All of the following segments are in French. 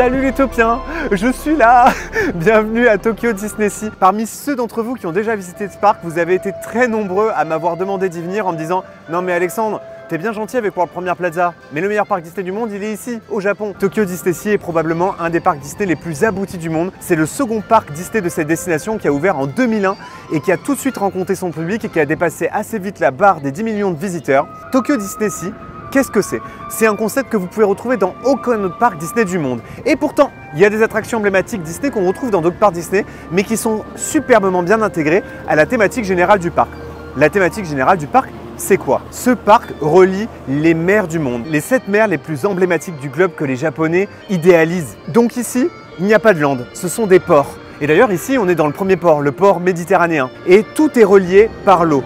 Salut les Topiens, je suis là. Bienvenue à Tokyo Disney-Sea. Parmi ceux d'entre vous qui ont déjà visité ce parc, vous avez été très nombreux à m'avoir demandé d'y venir en me disant « Non mais Alexandre, t'es bien gentil avec World Premier Plaza, mais le meilleur parc Disney du monde, il est ici, au Japon. » Tokyo Disney-Sea est probablement un des parcs Disney les plus aboutis du monde. C'est le second parc Disney de cette destination qui a ouvert en 2001 et qui a tout de suite rencontré son public et qui a dépassé assez vite la barre des 10 millions de visiteurs. Tokyo Disney-Sea, qu'est-ce que c'est? C'est un concept que vous pouvez retrouver dans aucun autre parc Disney du monde. Et pourtant, il y a des attractions emblématiques Disney qu'on retrouve dans d'autres parcs Disney, mais qui sont superbement bien intégrées à la thématique générale du parc. La thématique générale du parc, c'est quoi? Ce parc relie les mers du monde, les 7 mers les plus emblématiques du globe que les Japonais idéalisent. Donc ici, il n'y a pas de land, ce sont des ports. Et d'ailleurs ici, on est dans le premier port, le port méditerranéen. Et tout est relié par l'eau.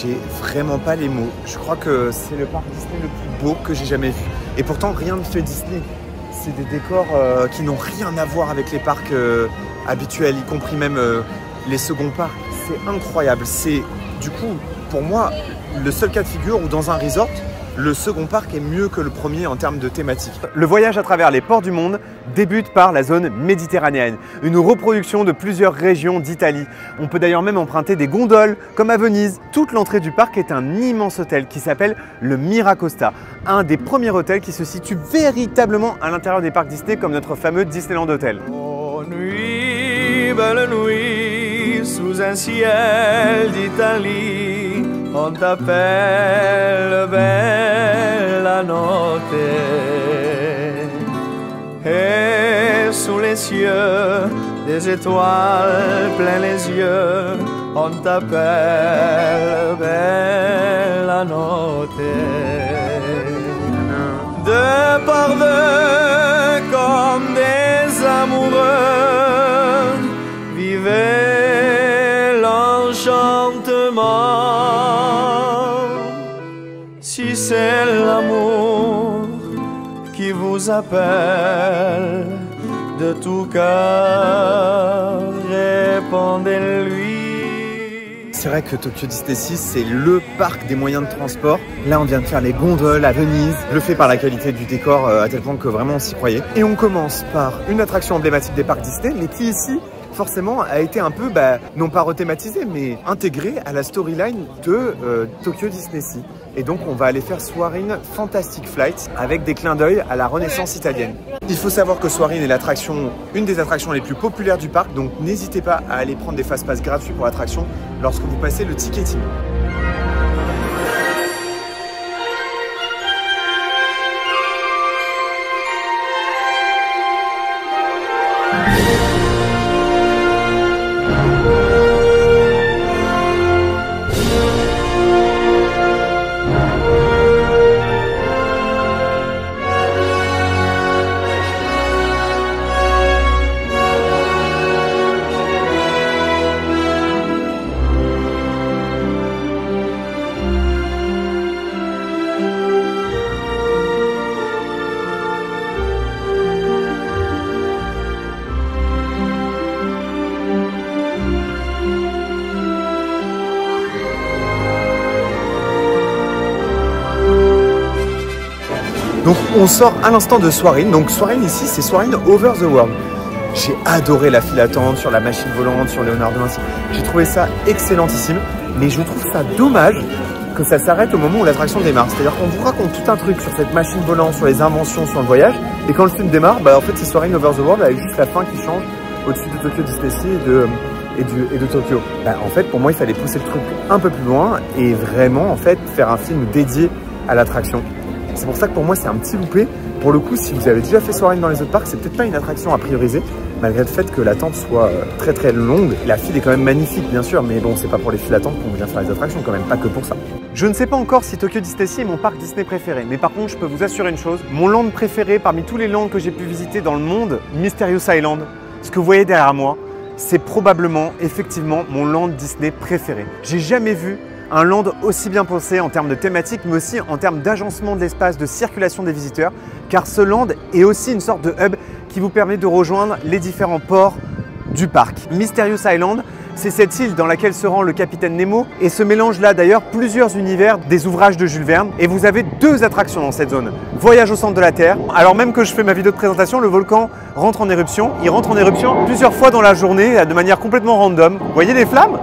J'ai vraiment pas les mots. Je crois que c'est le parc Disney le plus beau que j'ai jamais vu. Et pourtant, rien ne fait Disney. C'est des décors qui n'ont rien à voir avec les parcs habituels, y compris même les seconds parcs. C'est incroyable. C'est du coup, pour moi, le seul cas de figure où dans un resort, le second parc est mieux que le premier en termes de thématique. Le voyage à travers les ports du monde débute par la zone méditerranéenne, une reproduction de plusieurs régions d'Italie. On peut d'ailleurs même emprunter des gondoles, comme à Venise. Toute l'entrée du parc est un immense hôtel qui s'appelle le Miracosta, un des premiers hôtels qui se situe véritablement à l'intérieur des parcs Disney, comme notre fameux Disneyland Hotel. Oh nuit, belle nuit, sous un ciel d'Italie, on t'appelle bella notte. Et sous les cieux, des étoiles plein les yeux, on t'appelle bella notte. Deux par deux, comme des amoureux, vivez l'enchantement. Si c'est l'amour qui vous appelle de tout cœur, répondez-lui. C'est vrai que Tokyo Disney-Sea, c'est le parc des moyens de transport. Là, on vient de faire les gondoles à Venise, bluffé par la qualité du décor à tel point que vraiment on s'y croyait. Et on commence par une attraction emblématique des parcs Disney, mais qui ici, forcément, a été un peu, non pas rethématisée, mais intégrée à la storyline de Tokyo Disney-Sea. Et donc, on va aller faire Soarin' Fantastic Flight avec des clins d'œil à la Renaissance italienne. Il faut savoir que Soarin' est une des attractions les plus populaires du parc, donc n'hésitez pas à aller prendre des fast-pass gratuits pour l'attraction lorsque vous passez le ticketing. Donc on sort à l'instant de Soarin'. Donc Soarin' ici, c'est Soarin' Over the World. J'ai adoré la file d'attente sur la machine volante, sur Léonard de Vinci. J'ai trouvé ça excellentissime, mais je trouve ça dommage que ça s'arrête au moment où l'attraction démarre. C'est-à-dire qu'on vous raconte tout un truc sur cette machine volante, sur les inventions, sur le voyage, et quand le film démarre, en fait c'est Soarin' Over the World avec juste la fin qui change au-dessus de Tokyo Disney-Sea et de Tokyo. En fait, pour moi, il fallait pousser le truc un peu plus loin et vraiment, en fait, faire un film dédié à l'attraction. C'est pour ça que pour moi, c'est un petit loupé. Pour le coup, si vous avez déjà fait Soarin' dans les autres parcs, c'est peut-être pas une attraction à prioriser, malgré le fait que l'attente soit très très longue. La file est quand même magnifique, bien sûr, mais bon, c'est pas pour les files d'attente qu'on vient faire les attractions, quand même, pas que pour ça. Je ne sais pas encore si Tokyo Disney-Sea est mon parc Disney préféré, mais par contre, je peux vous assurer une chose, mon land préféré parmi tous les lands que j'ai pu visiter dans le monde, Mysterious Island, ce que vous voyez derrière moi, c'est probablement, effectivement, mon land Disney préféré. J'ai jamais vu un land aussi bien pensé en termes de thématique, mais aussi en termes d'agencement de l'espace, de circulation des visiteurs, car ce land est aussi une sorte de hub qui vous permet de rejoindre les différents ports du parc. Mysterious Island, c'est cette île dans laquelle se rend le capitaine Nemo et se mélange là d'ailleurs plusieurs univers des ouvrages de Jules Verne. Et vous avez 2 attractions dans cette zone. Voyage au centre de la Terre. Alors même que je fais ma vidéo de présentation, le volcan rentre en éruption. Il rentre en éruption plusieurs fois dans la journée de manière complètement random. Vous voyez les flammes ?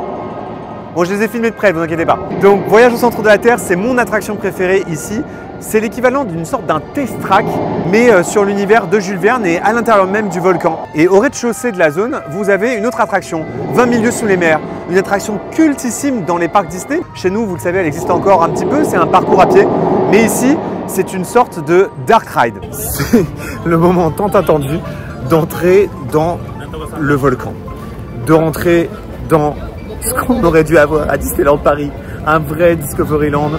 Bon, je les ai filmées de près, vous inquiétez pas. Donc Voyage au centre de la Terre, c'est mon attraction préférée ici. C'est l'équivalent d'une sorte d'un test track, mais sur l'univers de Jules Verne et à l'intérieur même du volcan. Et au rez-de-chaussée de la zone, vous avez une autre attraction, 20 000 lieues sous les mers. Une attraction cultissime dans les parcs Disney. Chez nous, vous le savez, elle existe encore un petit peu, c'est un parcours à pied. Mais ici, c'est une sorte de dark ride. C'est le moment tant attendu d'entrer dans le volcan. De rentrer dans ce qu'on aurait dû avoir à Disneyland Paris, un vrai Discoveryland.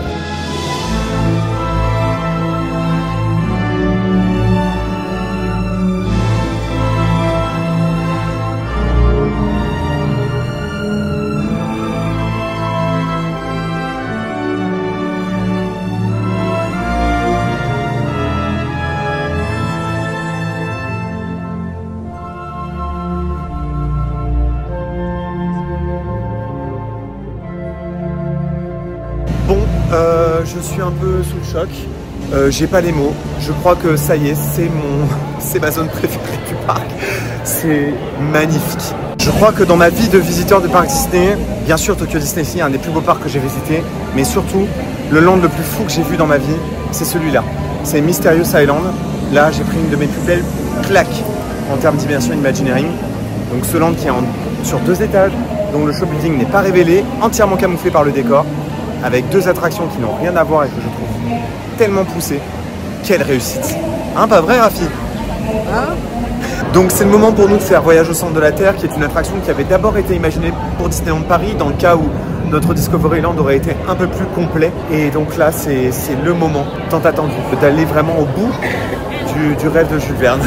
Je suis un peu sous le choc, j'ai pas les mots, je crois que ça y est, c'est ma zone préférée du parc, c'est magnifique. Je crois que dans ma vie de visiteur de parc Disney, bien sûr Tokyo Disney Sea est un des plus beaux parcs que j'ai visité, mais surtout le land le plus fou que j'ai vu dans ma vie, c'est celui-là, c'est Mysterious Island. Là j'ai pris une de mes plus belles claques en termes d'immersion Imagineering. Donc ce land qui est sur 2 étages, dont le show building n'est pas révélé, entièrement camouflé par le décor, avec 2 attractions qui n'ont rien à voir et que je trouve tellement poussées. Quelle réussite! Hein, pas vrai, Rafi? Hein? Donc c'est le moment pour nous de faire Voyage au centre de la Terre, qui est une attraction qui avait d'abord été imaginée pour Disneyland Paris, dans le cas où notre Discoveryland aurait été un peu plus complet. Et donc là, c'est le moment tant attendu d'aller vraiment au bout du rêve de Jules Verne.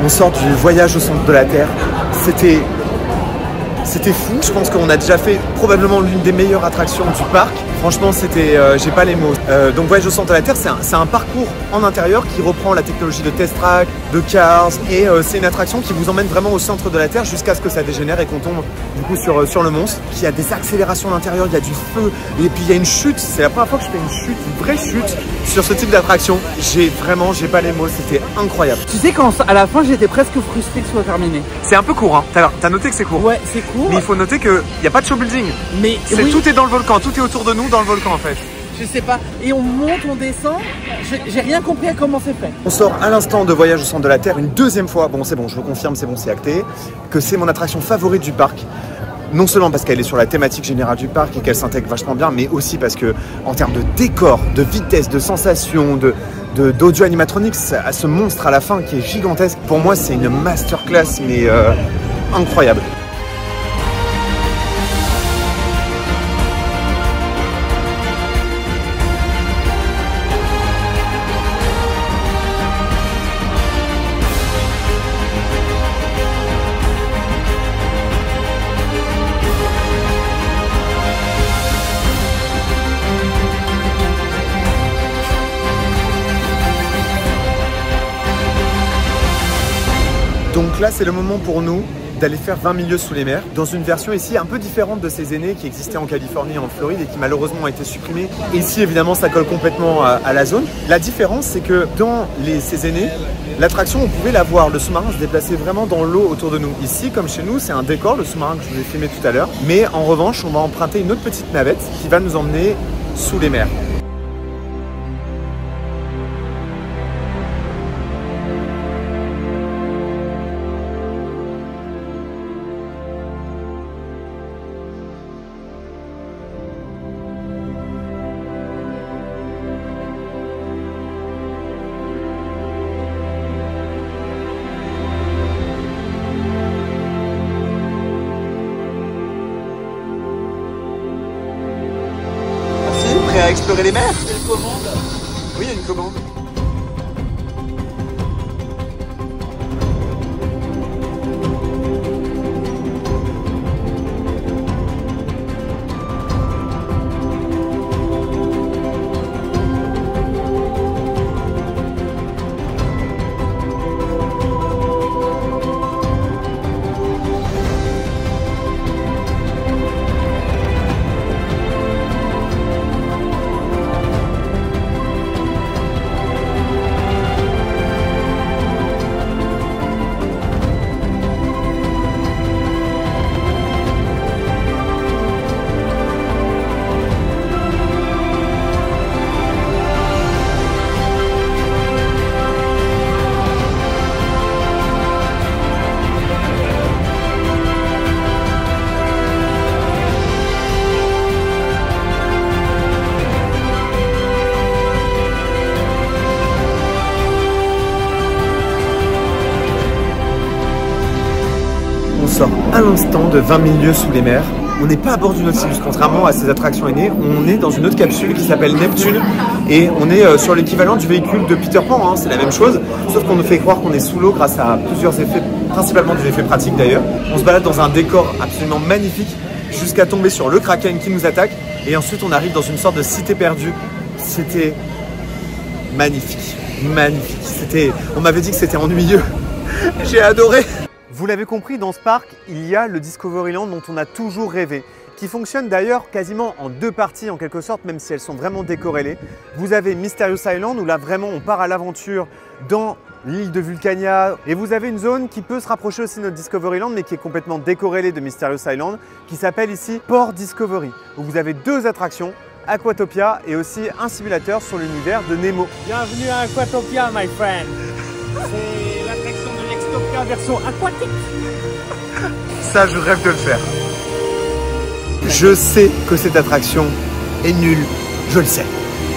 On sort du Voyage au centre de la Terre. C'était fou. Je pense qu'on a déjà fait probablement l'une des meilleures attractions du parc. Franchement, c'était, j'ai pas les mots. Donc Voyage au centre de la Terre, c'est un parcours en intérieur qui reprend la technologie de Test Track, de Cars, et c'est une attraction qui vous emmène vraiment au centre de la Terre jusqu'à ce que ça dégénère et qu'on tombe du coup sur le monstre. Qui a des accélérations à l'intérieur, il y a du feu, et puis il y a une chute. C'est la première fois que je fais une vraie chute sur ce type d'attraction. J'ai pas les mots, c'était incroyable. Tu sais qu'à la fin j'étais presque frustré que ce soit terminé. C'est un peu court, hein. T'as noté que c'est court? Ouais, c'est court. Mais il faut noter qu'il n'y a pas de show building. Mais oui. Tout est dans le volcan, tout est autour de nous dans le volcan en fait. Je sais pas. Et on monte, on descend. J'ai rien compris à comment c'est fait. On sort à l'instant de Voyage au centre de la Terre une deuxième fois. Bon, c'est bon, je le confirme, c'est bon, c'est acté. Que c'est mon attraction favorite du parc. Non seulement parce qu'elle est sur la thématique générale du parc et qu'elle s'intègre vachement bien, mais aussi parce que en termes de décor, de vitesse, de sensation, d'audio animatronics, à ce monstre à la fin qui est gigantesque, pour moi c'est une masterclass mais incroyable. là, c'est le moment pour nous d'aller faire 20 milieux sous les mers, dans une version ici un peu différente de ces aînés qui existaient en Californie et en Floride et qui malheureusement ont été supprimés. Et ici, évidemment, ça colle complètement à la zone. La différence, c'est que dans ces aînés, l'attraction, on pouvait la voir, le sous-marin se déplaçait vraiment dans l'eau autour de nous. Ici, comme chez nous, c'est un décor, le sous-marin que je vous ai filmé tout à l'heure. Mais en revanche, on va emprunter une autre petite navette qui va nous emmener sous les mers. Prêt à explorer les mers? Il y a une commande. Oui, il y a une commande. On sort à l'instant de 20 milieux sous les mers. On n'est pas à bord du Nautilus, contrairement à ces attractions aînées. On est dans une autre capsule qui s'appelle Neptune et on est sur l'équivalent du véhicule de Peter Pan, hein. C'est la même chose, sauf qu'on nous fait croire qu'on est sous l'eau grâce à plusieurs effets, principalement des effets pratiques d'ailleurs. On se balade dans un décor absolument magnifique jusqu'à tomber sur le Kraken qui nous attaque et ensuite on arrive dans une sorte de cité perdue. C'était magnifique, magnifique. On m'avait dit que c'était ennuyeux. J'ai adoré. Vous l'avez compris, dans ce parc, il y a le Discoveryland dont on a toujours rêvé, qui fonctionne d'ailleurs quasiment en deux parties en quelque sorte, même si elles sont vraiment décorrélées. Vous avez Mysterious Island où là vraiment on part à l'aventure dans l'île de Vulcania et vous avez une zone qui peut se rapprocher aussi de notre Discoveryland mais qui est complètement décorrélée de Mysterious Island, qui s'appelle ici Port Discovery, où vous avez deux attractions, Aquatopia et aussi un simulateur sur l'univers de Nemo. Bienvenue à Aquatopia, my friend. C'est l'attraction de l'Extopia version aquatique. Ça, je rêve de le faire. Je sais que cette attraction est nulle, je le sais.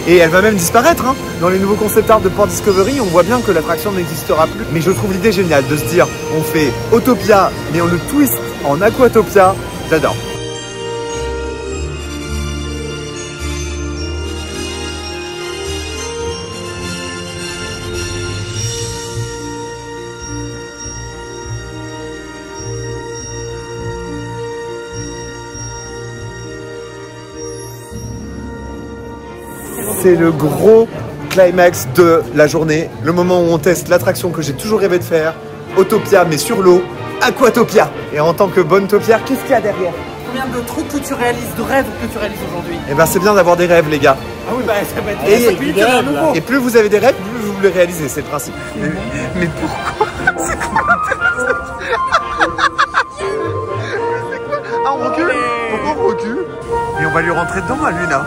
Et elle va même disparaître, hein. Dans les nouveaux concept art de Port Discovery, on voit bien que l'attraction n'existera plus. Mais je trouve l'idée géniale de se dire, on fait Autopia, mais on le twist en Aquatopia. J'adore. C'est le gros climax de la journée, le moment où on teste l'attraction que j'ai toujours rêvé de faire, Autopia mais sur l'eau, Aquatopia. Et en tant que bonne topière, qu'est-ce qu'il y a derrière? Combien de trucs que tu réalises, de rêves que tu réalises aujourd'hui? Eh ben c'est bien d'avoir des rêves les gars. Ah oui, bah ça va être Et plus vous avez des rêves, plus vous les réalisez, c'est le principe. Mais pourquoi? C'est quoi? Ah, on recule? Pourquoi on recule? Et on va lui rentrer dedans à Luna.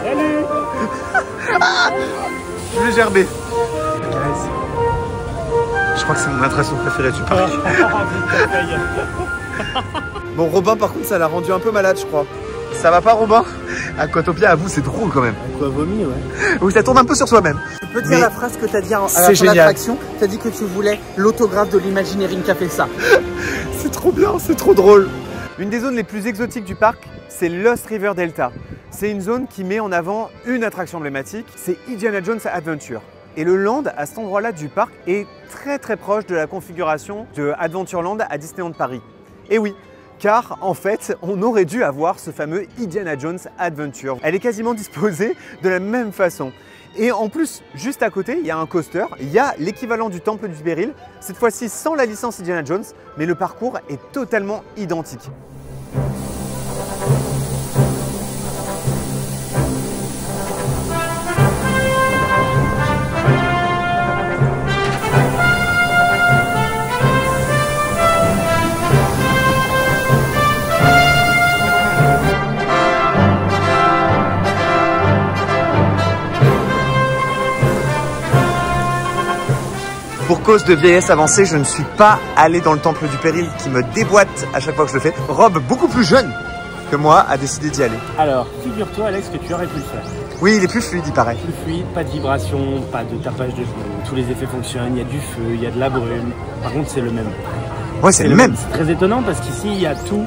Salut. Ah, je vais gerber. Je crois que c'est mon attraction préférée du parc. Bon, Robin, par contre, ça l'a rendu un peu malade, je crois. Ça va pas, Robin? Aquatopia, à vous, c'est drôle quand même. Quoi, vomi, ouais. Oui, ça tourne un peu sur soi-même. Tu peux dire la phrase que tu as dit à la fin de l'attraction? Tu as dit que tu voulais l'autographe de l'Imagineering qui a fait ça. C'est trop bien, c'est trop drôle. Une des zones les plus exotiques du parc, c'est Lost River Delta. C'est une zone qui met en avant une attraction emblématique, c'est Indiana Jones Adventure. Et le land, à cet endroit-là du parc, est très proche de la configuration de Adventureland à Disneyland Paris. Et oui, car en fait, on aurait dû avoir ce fameux Indiana Jones Adventure. Elle est quasiment disposée de la même façon. Et en plus, juste à côté, il y a un coaster, il y a l'équivalent du Temple du Péril, cette fois-ci sans la licence Indiana Jones, mais le parcours est totalement identique. Pour cause de vieillesse avancée, je ne suis pas allé dans le Temple du Péril qui me déboîte à chaque fois que je le fais. Rob, beaucoup plus jeune que moi, a décidé d'y aller. Alors, figure-toi Alex que tu aurais pu le faire. Oui, il est plus fluide, il paraît. Plus fluide, pas de vibration, pas de tapage de genoux, tous les effets fonctionnent, il y a du feu, il y a de la brume. Par contre, c'est le même. Ouais, c'est le même. C'est très étonnant parce qu'ici, il y a tout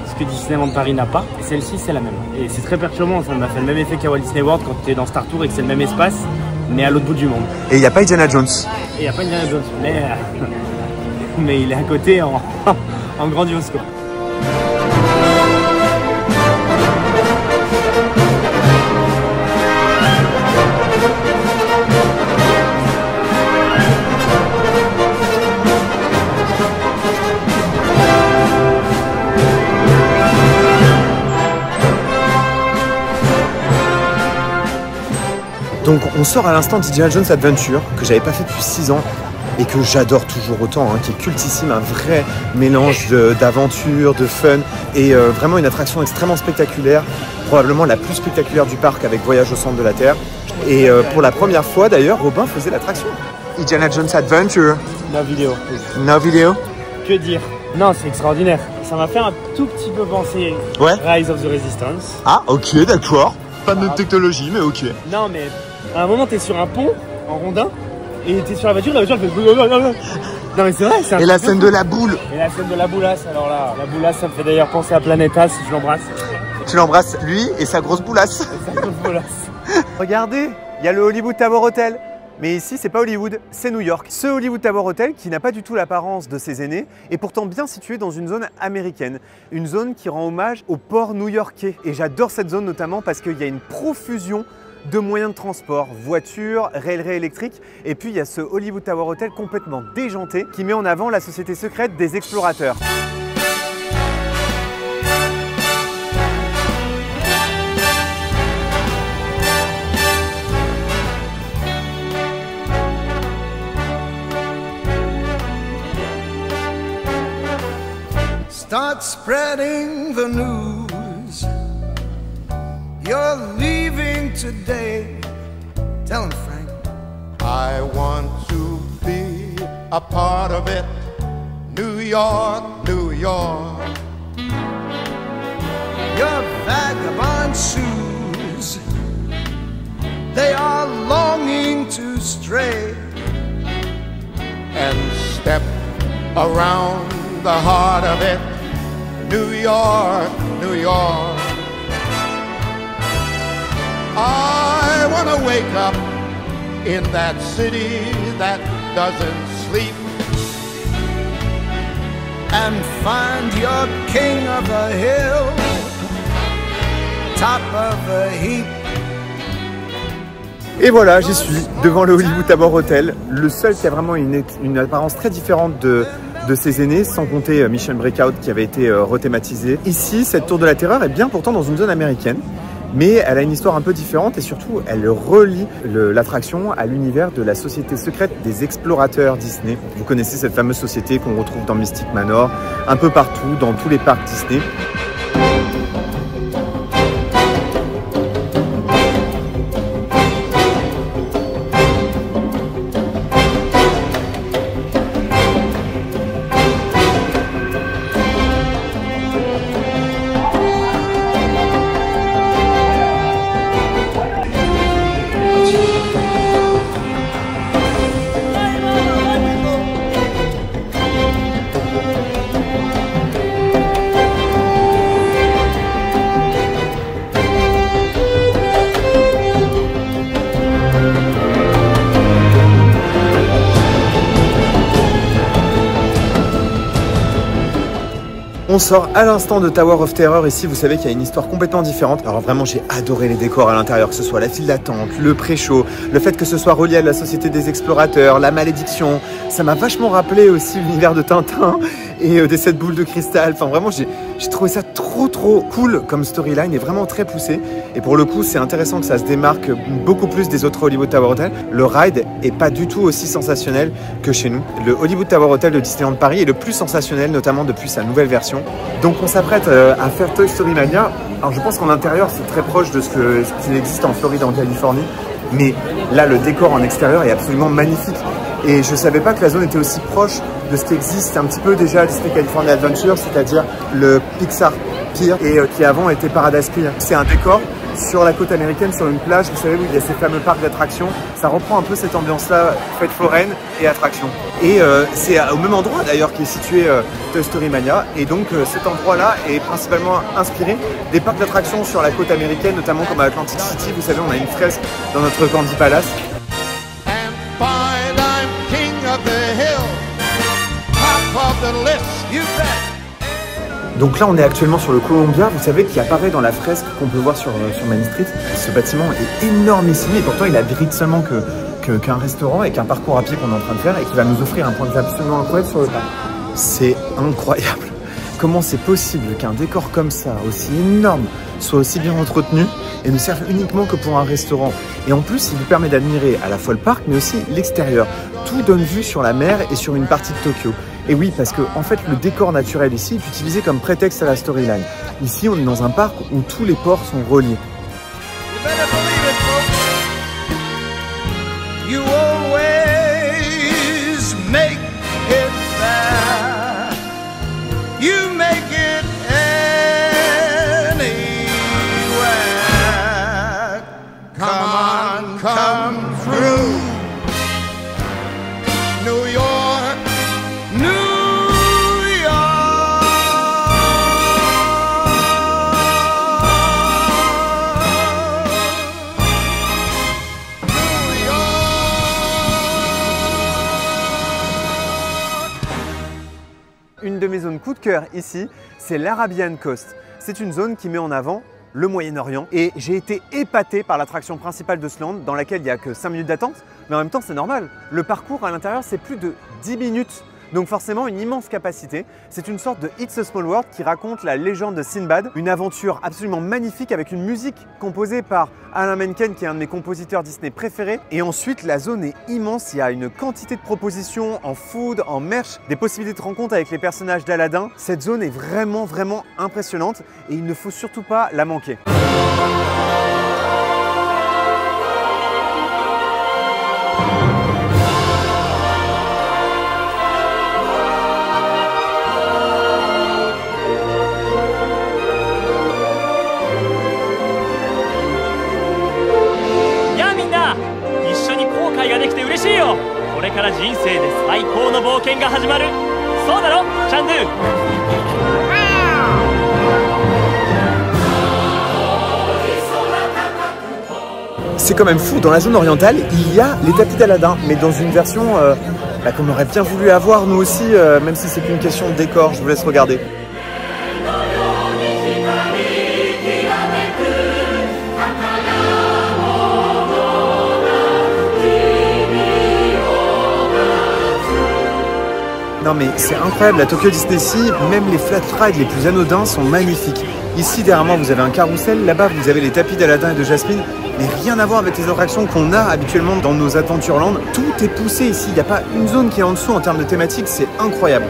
ce que Disneyland Paris n'a pas. Et celle-ci, c'est la même. Et c'est très perturbant, ça m'a fait le même effet qu'à Walt Disney World quand tu es dans Star Tour et que c'est le même espace, mais à l'autre bout du monde. Et il n'y a pas Indiana Jones. Et il n'y a pas Indiana Jones, mais il est à côté en grandiose quoi. Donc on sort à l'instant d'Indiana Jones Adventure, que j'avais pas fait depuis 6 ans et que j'adore toujours autant, hein, qui est cultissime, un vrai mélange d'aventure, de fun et vraiment une attraction extrêmement spectaculaire, probablement la plus spectaculaire du parc avec Voyage au centre de la Terre. Et pour la première fois d'ailleurs, Robin faisait l'attraction. Indiana Jones Adventure. No vidéo. No vidéo. Que dire? Non, c'est extraordinaire. Ça m'a fait un tout petit peu penser Rise of the Resistance. Ah ok, d'accord. Pas de technologie, mais ok. Non, mais à un moment, t'es sur un pont en rondin et t'es sur la voiture elle fait. Non, mais c'est vrai, c'est un. Et la scène de la boule. Et la scène de la boulasse, alors là, la boulasse, ça me fait d'ailleurs penser à Planeta si je l'embrasse. Tu l'embrasses, lui et sa grosse boulasse. Et sa grosse boulasse. Regardez, il y a le Hollywood Tower Hotel. Mais ici, c'est pas Hollywood, c'est New York. Ce Hollywood Tower Hotel, qui n'a pas du tout l'apparence de ses aînés, est pourtant bien situé dans une zone américaine. Une zone qui rend hommage au port new-yorkais. Et j'adore cette zone notamment parce qu'il y a une profusion de moyens de transport, voitures, railway électriques. Et puis, il y a ce Hollywood Tower Hotel complètement déjanté qui met en avant la société secrète des explorateurs. Start spreading the news. You're leaving today. Tell him, Frank. I want to be a part of it. New York, New York. Your vagabond shoes, they are longing to stray and step around the heart of it. New York, New York. I want to wake up in that city that doesn't sleep and find your king of the hill, top of the heap. Et voilà, j'y suis, devant le Hollywood Tower Hotel, le seul qui a vraiment une apparence très différente de ses aînés, sans compter Mission Breakout qui avait été rethématisé. Ici, cette tour de la terreur est bien pourtant dans une zone américaine, mais elle a une histoire un peu différente et surtout, elle relie l'attraction à l'univers de la société secrète des explorateurs Disney. Vous connaissez cette fameuse société qu'on retrouve dans Mystic Manor, un peu partout, dans tous les parcs Disney. On sort à l'instant de Tower of Terror. Ici, vous savez qu'il y a une histoire complètement différente. Alors vraiment, j'ai adoré les décors à l'intérieur, que ce soit la file d'attente, le pré-show, le fait que ce soit relié à la Société des Explorateurs, la malédiction. Ça m'a vachement rappelé aussi l'univers de Tintin et des 7 boules de cristal. Enfin vraiment, j'ai trouvé ça trop cool comme storyline et vraiment très poussé. Et pour le coup, c'est intéressant que ça se démarque beaucoup plus des autres Hollywood Tower Hotel. Le ride est pas du tout aussi sensationnel que chez nous. Le Hollywood Tower Hotel de Disneyland Paris est le plus sensationnel, notamment depuis sa nouvelle version. Donc on s'apprête à faire Toy Story Mania. Alors je pense qu'en intérieur, c'est très proche de ce qui existe en Floride, en Californie. Mais là, le décor en extérieur est absolument magnifique. Et je ne savais pas que la zone était aussi proche de ce qui existe un petit peu déjà à Disney California Adventure, c'est-à-dire le Pixar Pier, et qui avant était Paradise Pier. C'est un décor sur la côte américaine, sur une plage, vous savez, où il y a ces fameux parcs d'attractions. Ça reprend un peu cette ambiance-là, fête foraine et attraction. Et c'est au même endroit d'ailleurs qui est situé Toy Story Mania. Et donc cet endroit-là est principalement inspiré des parcs d'attractions sur la côte américaine, notamment comme à Atlantic City. Vous savez, on a une fresque dans notre Candy Palace. Donc là, on est actuellement sur le Columbia, vous savez, qui apparaît dans la fresque qu'on peut voir sur Main Street. Ce bâtiment est énormissime et pourtant il abrite seulement qu'un restaurant et qu'un parcours à pied qu'on est en train de faire et qui va nous offrir un point de vue absolument incroyable sur le parc. C'est incroyable. Comment c'est possible qu'un décor comme ça, aussi énorme, soit aussi bien entretenu et ne serve uniquement que pour un restaurant. Et en plus, il vous permet d'admirer à la fois le parc, mais aussi l'extérieur. Tout donne vue sur la mer et sur une partie de Tokyo. Et oui, parce que en fait, le décor naturel ici est utilisé comme prétexte à la storyline. Ici, on est dans un parc où tous les ports sont reliés. Come through New York, New York, New York. Une de mes zones coup de cœur ici, c'est l'Arabian Coast. C'est une zone qui met en avant le Moyen-Orient et j'ai été épaté par l'attraction principale de ce land dans laquelle il n'y a que 5 minutes d'attente, mais en même temps c'est normal. Le parcours à l'intérieur c'est plus de 10 minutes, donc forcément une immense capacité. C'est une sorte de It's a Small World qui raconte la légende de Sinbad, une aventure absolument magnifique avec une musique composée par Alan Menken qui est un de mes compositeurs Disney préférés. Et ensuite la zone est immense, il y a une quantité de propositions en food, en merch, des possibilités de rencontre avec les personnages d'Aladin. Cette zone est vraiment impressionnante et il ne faut surtout pas la manquer. C'est quand même fou, dans la zone orientale, il y a les tapis d'Aladin, mais dans une version qu'on aurait bien voulu avoir nous aussi, même si c'est qu'une question de décor, je vous laisse regarder. Non mais c'est incroyable, la Tokyo Disney Sea, même les flat rides les plus anodins sont magnifiques. Ici derrière moi vous avez un carrousel, là-bas vous avez les tapis d'Aladin et de Jasmine, mais rien à voir avec les attractions qu'on a habituellement dans nos Adventureland. Tout est poussé ici, il n'y a pas une zone qui est en dessous en termes de thématique, c'est incroyable.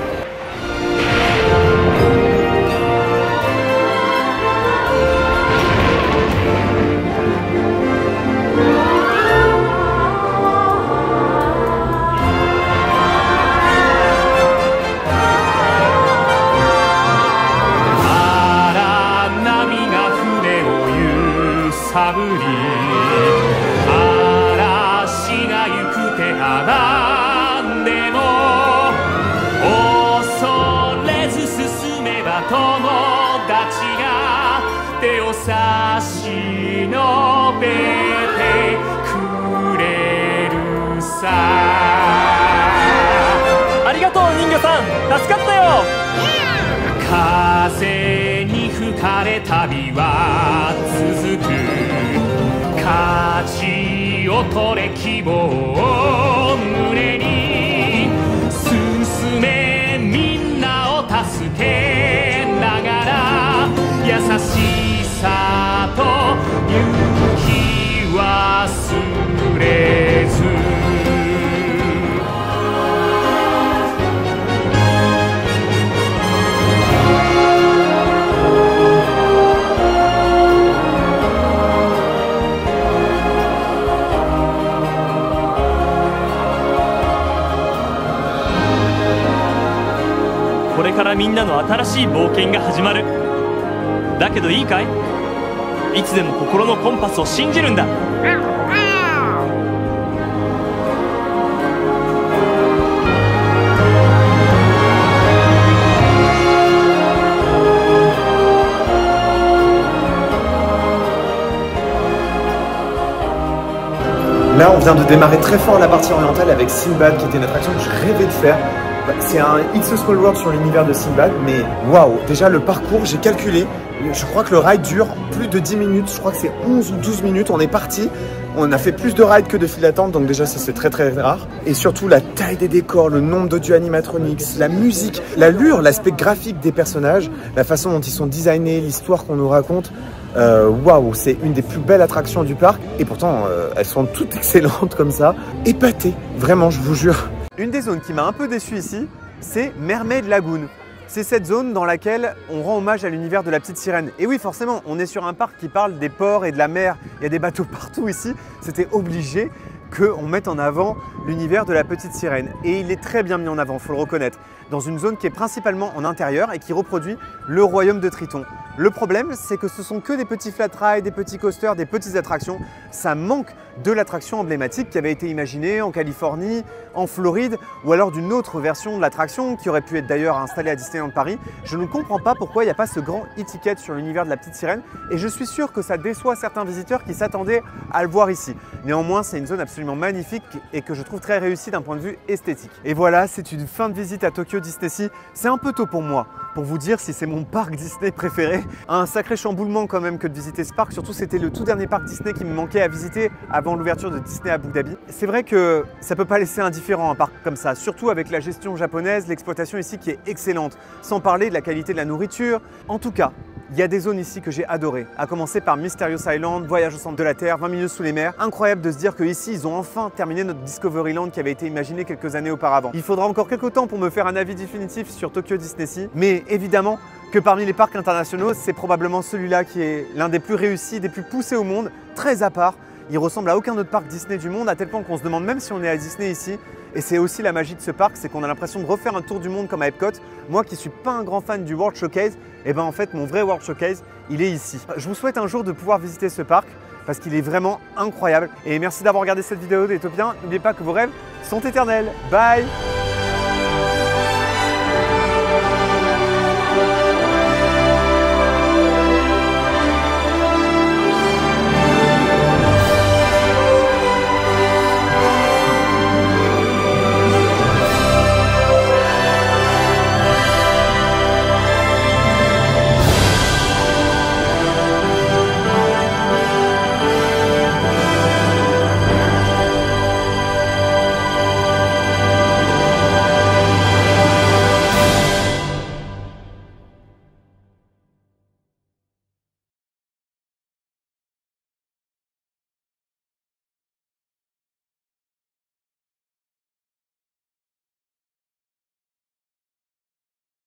Arigatou, Ninja-san! 助かったよ!れ旅は続く勝ちを取れ希望を胸に進めみんなを助けながら優しさと勇気忘れずこれからみんなの新しい冒険が始まる。だけどいいかい？いつでも心のコンパスを信じるんだ。Là, on vient de démarrer très fort la partie orientale avec Sinbad, qui était une attraction que je rêvais de faire. C'est un It's a Small World sur l'univers de Sinbad, mais waouh! Déjà, le parcours, j'ai calculé. Je crois que le ride dure plus de 10 minutes. Je crois que c'est 11 ou 12 minutes. On est parti. On a fait plus de rides que de files d'attente, donc déjà, ça c'est très très rare. Et surtout, la taille des décors, le nombre d'audio animatronics, la musique, l'allure, l'aspect graphique des personnages, la façon dont ils sont designés, l'histoire qu'on nous raconte. Waouh, c'est une des plus belles attractions du parc. Et pourtant, elles sont toutes excellentes comme ça. Épatées, vraiment, je vous jure. Une des zones qui m'a un peu déçu ici, c'est Mermaid Lagoon. C'est cette zone dans laquelle on rend hommage à l'univers de la petite sirène. Et oui, forcément, on est sur un parc qui parle des ports et de la mer. Il y a des bateaux partout ici. C'était obligé qu'on mette en avant l'univers de la petite sirène. Et il est très bien mis en avant, il faut le reconnaître, dans une zone qui est principalement en intérieur et qui reproduit le royaume de Triton. Le problème, c'est que ce sont que des petits flat rides, des petits coasters, des petites attractions. Ça manque de l'attraction emblématique qui avait été imaginée en Californie, en Floride, ou alors d'une autre version de l'attraction qui aurait pu être d'ailleurs installée à Disneyland Paris. Je ne comprends pas pourquoi il n'y a pas ce grand étiquette sur l'univers de la petite sirène et je suis sûr que ça déçoit certains visiteurs qui s'attendaient à le voir ici. Néanmoins, c'est une zone absolument magnifique et que je trouve très réussie d'un point de vue esthétique. Et voilà, c'est une fin de visite à Tokyo DisneySea. C'est un peu tôt pour moi pour vous dire si c'est mon parc Disney préféré. Un sacré chamboulement quand même que de visiter ce parc, surtout c'était le tout dernier parc Disney qui me manquait à visiter avant l'ouverture de Disney à Abu Dhabi. C'est vrai que ça peut pas laisser indifférent un parc comme ça, surtout avec la gestion japonaise, l'exploitation ici qui est excellente, sans parler de la qualité de la nourriture. En tout cas, il y a des zones ici que j'ai adorées, à commencer par Mysterious Island, Voyage au centre de la Terre, 20 minutes sous les mers. Incroyable de se dire qu'ici, ils ont enfin terminé notre Discoveryland qui avait été imaginé quelques années auparavant. Il faudra encore quelques temps pour me faire un avis définitif sur Tokyo DisneySea, mais évidemment que parmi les parcs internationaux, c'est probablement celui-là qui est l'un des plus réussis, des plus poussés au monde, très à part. Il ressemble à aucun autre parc Disney du monde, à tel point qu'on se demande même si on est à Disney ici. Et c'est aussi la magie de ce parc, c'est qu'on a l'impression de refaire un tour du monde comme à Epcot. Moi qui suis pas un grand fan du World Showcase, et ben en fait mon vrai World Showcase, il est ici. Je vous souhaite un jour de pouvoir visiter ce parc parce qu'il est vraiment incroyable. Et merci d'avoir regardé cette vidéo des Topiens. N'oubliez pas que vos rêves sont éternels. Bye!